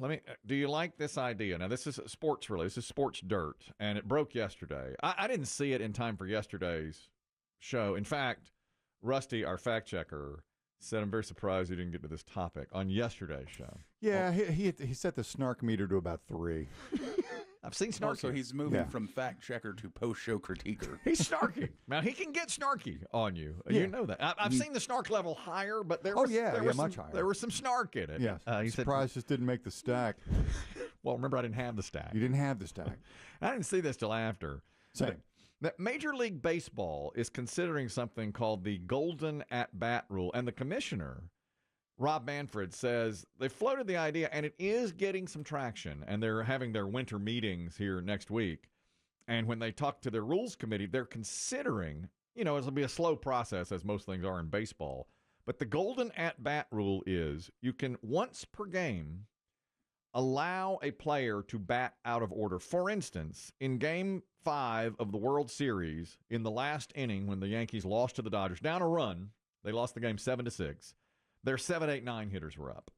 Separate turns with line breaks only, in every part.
Do you like this idea? Now, this is sports related. This is sports dirt, and it broke yesterday. I didn't see it in time for yesterday's show. In fact, Rusty, our fact checker, said, I'm very surprised you didn't get to this topic on yesterday's show.
Yeah, he set the snark meter to about 3.
I've seen snarky.
So he's moving from fact checker to post-show critiquer.
He's snarky. Now, he can get snarky on you. Yeah. You know that. I've seen the snark level higher, but there was
much higher.
There was some snark in it.
Yes.
He
surprised just didn't make the stack.
Well, remember, I didn't have the stack.
You didn't have the stack.
I didn't see this till after.
Same.
That Major League Baseball is considering something called the Golden at-Bat rule, and the commissioner, Rob Manfred, says they floated the idea, and it is getting some traction, and they're having their winter meetings here next week. And when they talk to their rules committee, they're considering, it'll be a slow process, as most things are in baseball, but the Golden at-Bat rule is you can, once per game, allow a player to bat out of order. For instance, in Game 5 of the World Series, in the last inning when the Yankees lost to the Dodgers, down a run, they lost the game 7-6, their 7, 8, 9 hitters were up.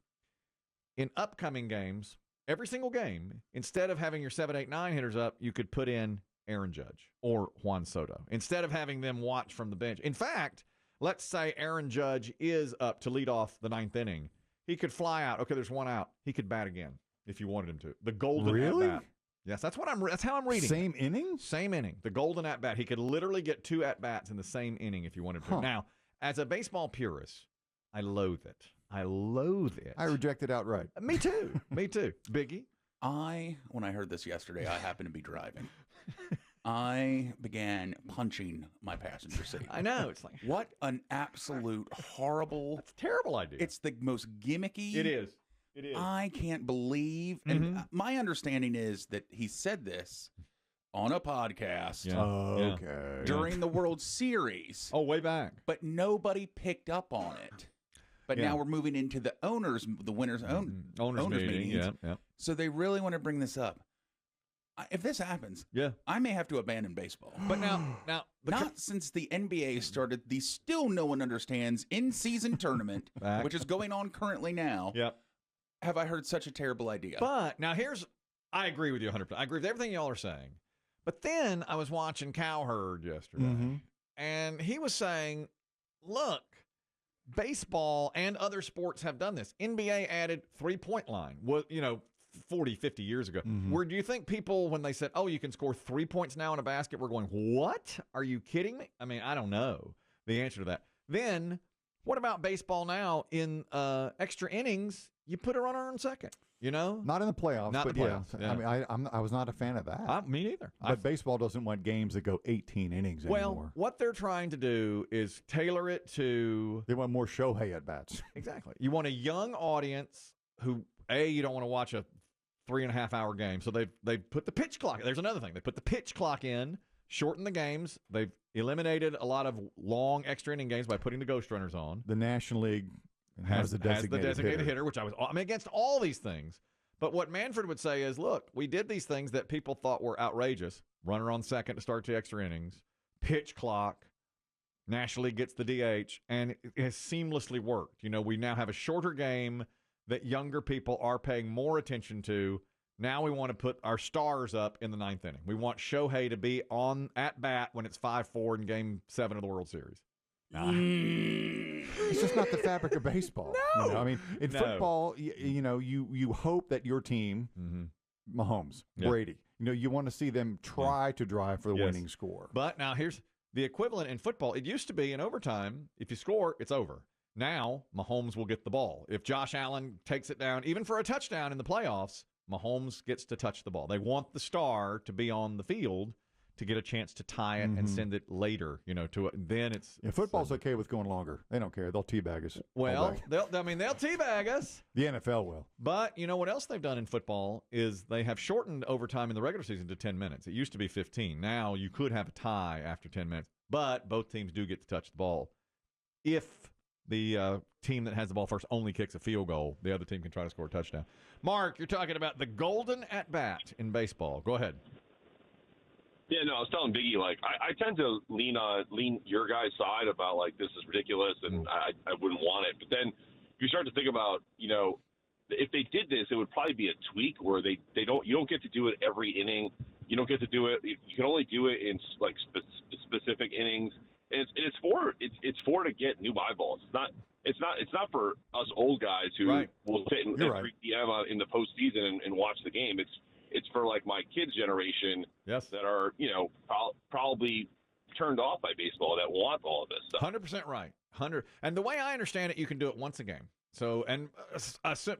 In upcoming games, every single game, instead of having your 7, 8, 9 hitters up, you could put in Aaron Judge or Juan Soto, instead of having them watch from the bench. In fact, let's say Aaron Judge is up to lead off the 9th inning. He could fly out. Okay, there's one out. He could bat again if you wanted him to. The golden at-bat. Yes, that's how I'm reading.
Same inning?
Same inning. The golden at-bat. He could literally get 2 at-bats in the same inning if you wanted to. Now, as a baseball purist, I loathe it. I
reject it outright.
Me too. Biggie?
When I heard this yesterday, I happened to be driving. I began punching my passenger seat.
I know. It's like,
what an absolute horrible...
That's a terrible idea.
It's the most gimmicky...
It is.
I can't believe... And my understanding is that he said this on a podcast.
Yeah.
Okay.
During the World Series.
Oh, way back.
But nobody picked up on it. But now we're moving into the winners' meetings.
Yeah.
So they really want to bring this up. If this happens, I may have to abandon baseball.
But now,
not since the NBA started the still no one understands in-season tournament, which is going on currently now.
Yep.
Have I heard such a terrible idea?
But now I agree with you 100%. I agree with everything y'all are saying. But then I was watching Cowherd yesterday, and he was saying, look, baseball and other sports have done this. NBA added three-point line, 40, 50 years ago. Where do you think people, when they said, oh, you can score 3 points now in a basket, were going, what? Are you kidding me? I mean, I don't know the answer to that. Then what about baseball now in extra innings? You put a runner on second,
Not in the playoffs.
Not
but
the playoffs.
Yeah. I mean, I was not a fan of that.
Me neither.
But baseball doesn't want games that go 18 innings anymore.
Well, what they're trying to do is tailor it to...
They want more Shohei at-bats.
Exactly. You want a young audience who, you don't want to watch a 3.5-hour game. So they've put the pitch clock. There's another thing. They put the pitch clock in, shorten the games. They've eliminated a lot of long extra inning games by putting the ghost runners on.
The National League has the designated hitter,
which I'm against all these things. But what Manfred would say is, look, we did these things that people thought were outrageous. Runner on second to start 2 extra innings, pitch clock, National League gets the DH, and it has seamlessly worked. We now have a shorter game that younger people are paying more attention to. Now we want to put our stars up in the 9th inning. We want Shohei to be on at bat when it's 5-4 in Game 7 of the World Series.
It's just not the fabric of baseball.
No.
I mean, in football, you hope that your team, Mahomes, Brady, you want to see them try to drive for the winning score.
But now here's the equivalent in football. It used to be in overtime, if you score, it's over. Now, Mahomes will get the ball. If Josh Allen takes it down, even for a touchdown in the playoffs, Mahomes gets to touch the ball. They want the star to be on the field to get a chance to tie it and send it later, to it. Then it's
football's okay with going longer. They don't care. They'll teabag us.
Well, they'll teabag us.
The NFL will.
But you know what else they've done in football is they have shortened overtime in the regular season to 10 minutes. It used to be 15. Now you could have a tie after 10 minutes, but both teams do get to touch the ball. If the team that has the ball first only kicks a field goal, the other team can try to score a touchdown. Mark, you're talking about the golden at-bat in baseball. Go ahead.
Yeah, no, I was telling Biggie, I tend to lean your guys' side about, this is ridiculous and I wouldn't want it. But then you start to think about, if they did this, it would probably be a tweak where you don't get to do it every inning. You don't get to do it. You can only do it in like specific innings, and it's for to get new eyeballs. It's not for us old guys who will sit at 3 p.m. In the postseason and watch the game. It's for like my kids' generation that are probably turned off by baseball that want all of this stuff.
100% right. And the way I understand it, you can do it once a game. So, and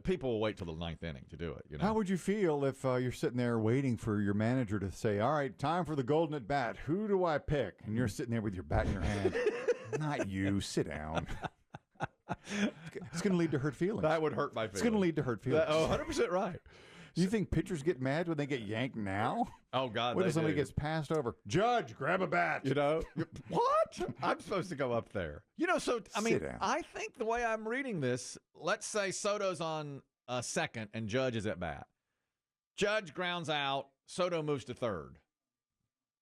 people will wait till the 9th inning to do it. You know?
How would you feel if you're sitting there waiting for your manager to say, all right, time for the golden at bat. Who do I pick? And you're sitting there with your bat in your hand. Not you. Sit down. It's going to lead to hurt feelings.
That would hurt my feelings.
It's going to lead to hurt feelings.
100% right.
Do you think pitchers get mad when they get yanked now?
Oh, God,
what if somebody gets passed over? Judge, grab a bat.
You know? What? I'm supposed to go up there. So, I mean, I think the way I'm reading this, let's say Soto's on second and Judge is at bat. Judge grounds out. Soto moves to third.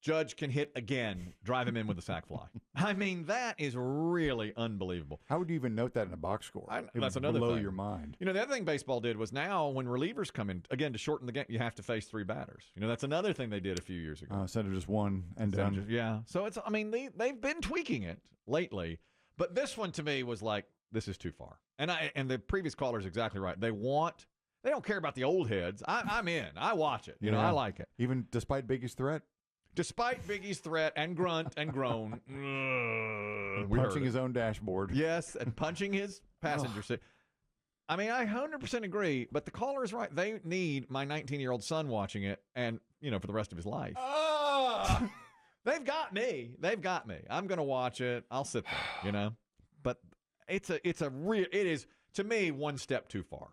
Judge can hit again, drive him in with a sac fly. I mean, that is really unbelievable.
How would you even note that in a box score?
That's another
blow
thing.
Your mind.
The other thing baseball did was now when relievers come in, again, to shorten the game, you have to face 3 batters. That's another thing they did a few years ago.
Instead of just one and done.
Yeah. So it's, I mean, they've been tweaking it lately, but this one to me was like, this is too far. And the previous caller's exactly right. They don't care about the old heads. I'm in. I watch it. I like it.
Even despite Biggie's threat?
Despite Biggie's threat and grunt and groan.
Punching his own dashboard.
Yes, and punching his passenger seat. I mean, I 100% agree, but the caller is right. They need my 19-year-old son watching it and, for the rest of his life. They've got me. I'm going to watch it. I'll sit there, But it is, to me, one step too far.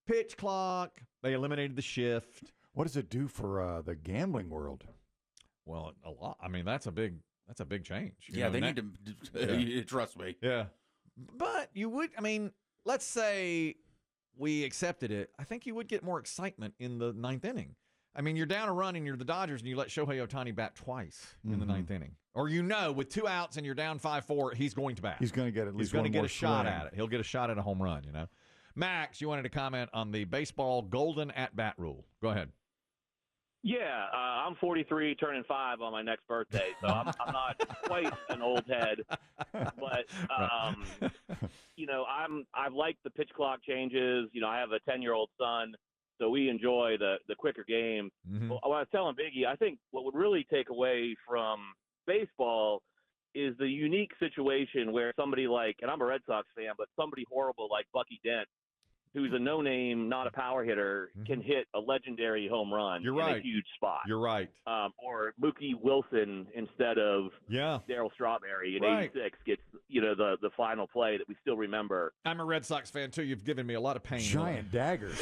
Pitch clock, they eliminated the shift.
What does it do for the gambling world?
Well, a lot. I mean, that's a big change.
They need to trust me.
Yeah. But you would, let's say we accepted it. I think you would get more excitement in the 9th inning. I mean, you're down a run and you're the Dodgers and you let Shohei Ohtani bat twice in the 9th inning. Or with 2 outs and you're down 5-4, he's going to bat.
He's going to get at least
one more
swing.
He's going to get a shot at it. He'll get a shot at a home run, Max, you wanted to comment on the baseball golden at-bat rule. Go ahead.
Yeah, I'm 43, turning 5 on my next birthday, so I'm not quite an old head, but I've liked the pitch clock changes. I have a 10-year-old son, so we enjoy the quicker game.
Mm-hmm.
Well, I was telling Biggie, I think what would really take away from baseball is the unique situation where somebody like, and I'm a Red Sox fan, but somebody horrible like Bucky Dent, who's a no-name, not a power hitter, can hit a legendary home run in a huge spot.
You're right.
Or Mookie Wilson instead of Darryl Strawberry in '86 gets the final play that we still remember.
I'm a Red Sox fan too. You've given me a lot of pain.
Giant daggers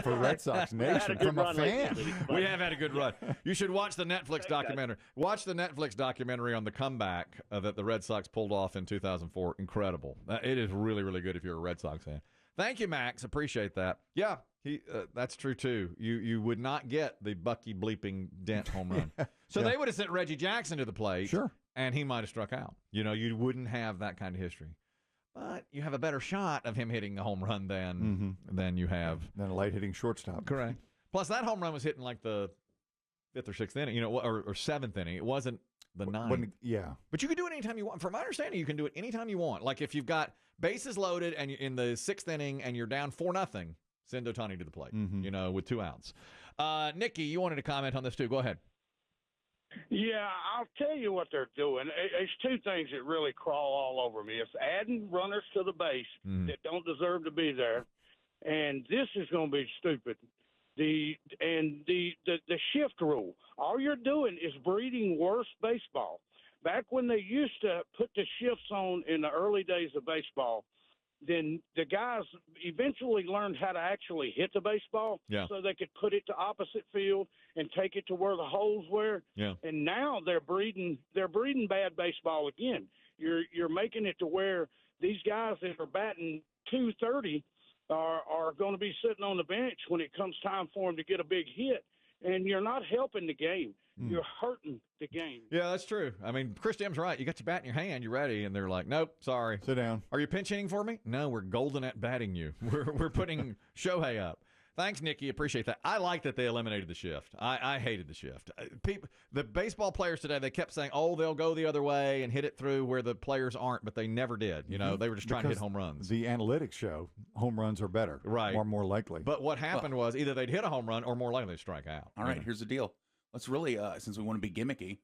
for Red Sox Nation from a fan.
We have had a good run. You should watch the Netflix documentary. Watch the Netflix documentary on the comeback that the Red Sox pulled off in 2004. Incredible. It is really, really good if you're a Red Sox fan. Thank you, Max. Appreciate that. Yeah, that's true, too. You would not get the Bucky bleeping Dent home run. So they would have sent Reggie Jackson to the plate, and he might have struck out. You wouldn't have that kind of history. But you have a better shot of him hitting a home run than you have.
Than a light-hitting shortstop.
Correct. Plus, that home run was hitting like the 5th or 6th inning, or 7th inning. It wasn't the 9th. But you can do it anytime you want. From my understanding, you can do it anytime you want. Like if you've got bases loaded and you're in the 6th inning and you're down 4-0, send Ohtani to the plate, with 2 outs. Nikki, you wanted to comment on this too. Go ahead.
Yeah, I'll tell you what they're doing. It's 2 things that really crawl all over me. It's adding runners to the base that don't deserve to be there, and this is going to be stupid. The shift rule. All you're doing is breeding worse baseball. Back when they used to put the shifts on in the early days of baseball, then the guys eventually learned how to actually hit the baseball so they could put it to opposite field and take it to where the holes were. Yeah. And now they're breeding bad baseball again. You're making it to where these guys that are batting .230 are going to be sitting on the bench when it comes time for them to get a big hit. and you're not helping the game. You're hurting the game.
Yeah, that's true. I mean, Chris Demm's right. You got your bat in your hand, you're ready, and they're like, nope, sorry.
Sit down.
Are you pinch hitting for me? No, we're golden at batting you. We're putting Shohei up. Thanks, Nikki. Appreciate that. I like that they eliminated the shift. I hated the shift. The baseball players today, they kept saying, oh, they'll go the other way and hit it through where the players aren't, but they never did. You know, they were just trying to hit home runs.
The analytics show home runs are better.
Right.
Or more likely.
But what happened was either they'd hit a home run or more likely they'd strike out.
All right, here's the deal. Let's really, since we want to be gimmicky,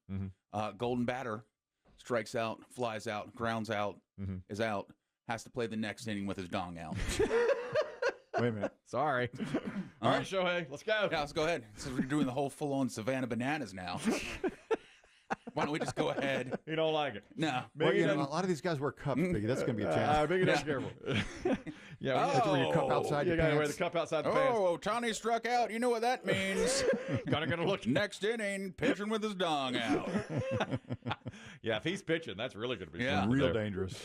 golden batter strikes out, flies out, grounds out, is out, has to play the next inning with his dong out.
Wait a minute.
Sorry. All right, Shohei, let's go.
Yeah, let's go ahead. Since we're doing the whole full-on Savannah Bananas now. Why don't we just go ahead?
You don't like it.
No.
Well, you know, a lot of these guys wear cups, Biggie. That's going to be a challenge.
Biggie, that's careful.
You have to wear your cup outside your
You got to wear
pants.
the cup outside the pants.
Oh, Tony struck out. You know what that means.
Gonna look.
Next inning, pitching with his dong out.
Yeah, if he's pitching, that's really going to be
Yeah.
Real dangerous.